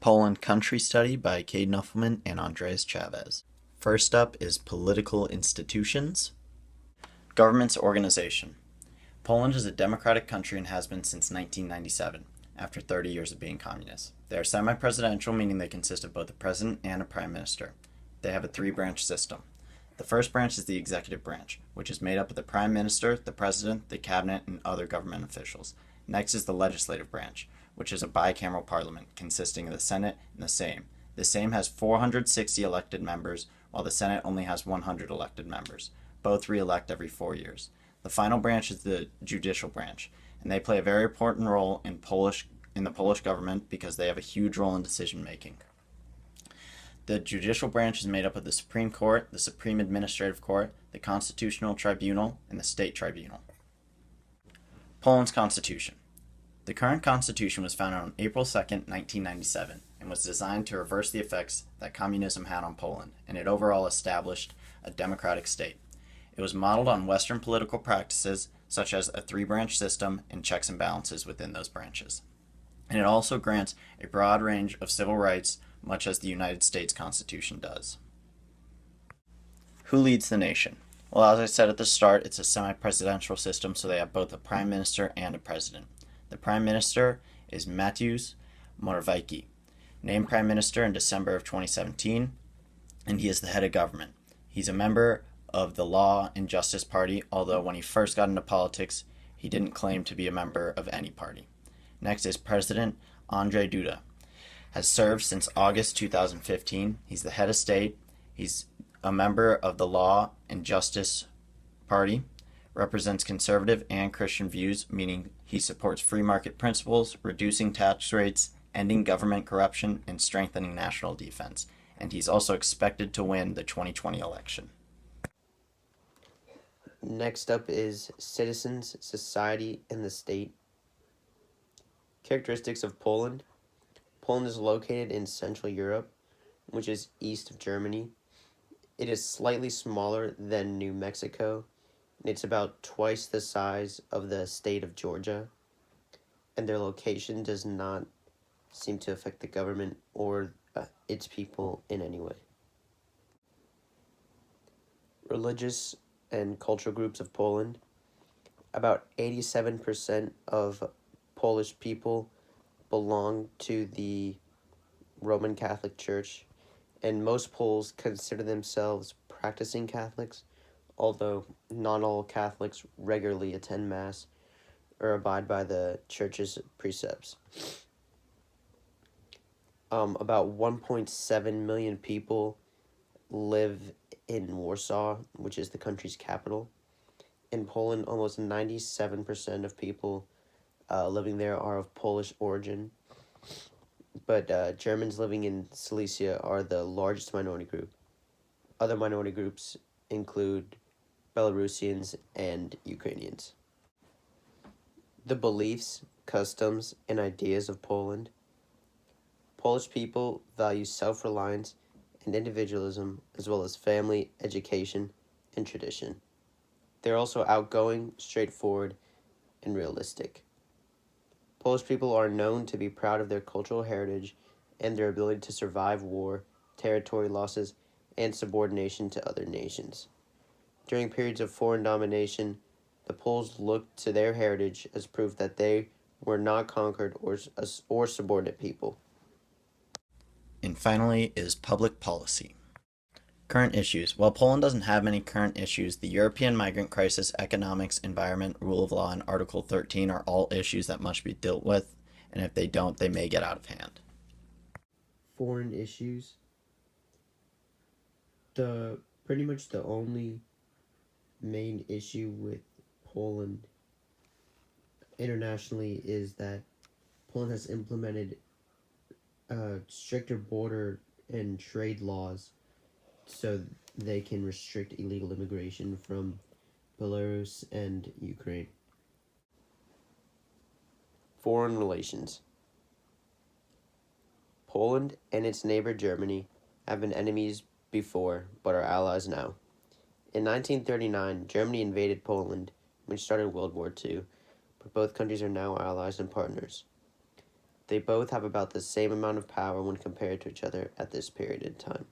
Poland Country Study by Cade Nuffelman and Andreas Chavez. First up is political institutions. Government's organization. Poland is a democratic country and has been since 1997, after 30 years of being communist. They are semi-presidential, meaning they consist of both a president and a prime minister. They have a three-branch system. The first branch is the executive branch, which is made up of the prime minister, the president, the cabinet, and other government officials. Next is the legislative branch, which is a bicameral parliament consisting of the Senate and the Sejm. The Sejm has 460 elected members, while the Senate only has 100 elected members. Both re-elect every 4 years. The final branch is the judicial branch, and they play a very important role in the Polish government because they have a huge role in decision making. The judicial branch is made up of the Supreme Court, the Supreme Administrative Court, the Constitutional Tribunal, and the State Tribunal. Poland's Constitution. The current constitution was founded on April 2nd, 1997, and was designed to reverse the effects that communism had on Poland, and it overall established a democratic state. It was modeled on Western political practices, such as a three-branch system and checks and balances within those branches. And it also grants a broad range of civil rights, much as the United States Constitution does. Who leads the nation? Well, as I said at the start, it's a semi-presidential system, so they have both a prime minister and a president. The Prime Minister is Mateusz Morawiecki, named Prime Minister in December of 2017, and he is the head of government. He's a member of the Law and Justice Party, although when he first got into politics, he didn't claim to be a member of any party. Next is President Andrzej Duda. Has served since August 2015. He's the head of state. He's a member of the Law and Justice Party, represents conservative and Christian views, meaning he supports free market principles, reducing tax rates, ending government corruption, and strengthening national defense. And he's also expected to win the 2020 election. Next up is citizens, society, and the state. Characteristics of Poland. Poland is located in Central Europe, which is east of Germany. It is slightly smaller than New Mexico. It's about twice the size of the state of Georgia, and their location does not seem to affect the government or its people in any way. Religious and cultural groups of Poland. About 87% of Polish people belong to the Roman Catholic Church, and most Poles consider themselves practicing Catholics, although not all Catholics regularly attend Mass or abide by the Church's precepts. About 1.7 million people live in Warsaw, which is the country's capital. In Poland, almost 97% of people living there are of Polish origin, but Germans living in Silesia are the largest minority group. Other minority groups include Belarusians and Ukrainians. The beliefs, customs, and ideas of Poland. Polish people value self-reliance and individualism, as well as family, education, and tradition. They're also outgoing, straightforward, and realistic. Polish people are known to be proud of their cultural heritage and their ability to survive war, territory losses, and subordination to other nations. During periods of foreign domination, the Poles looked to their heritage as proof that they were not conquered or subordinate people. And finally is public policy. Current issues. While Poland doesn't have many current issues, the European migrant crisis, economics, environment, rule of law, and Article 13 are all issues that must be dealt with, and if they don't, they may get out of hand. Foreign issues. Pretty much the only main issue with Poland internationally is that Poland has implemented stricter border and trade laws so they can restrict illegal immigration from Belarus and Ukraine. Foreign relations. Poland and its neighbor Germany have been enemies before, but are allies now. In 1939, Germany invaded Poland, which started World War II, but both countries are now allies and partners. They both have about the same amount of power when compared to each other at this period in time.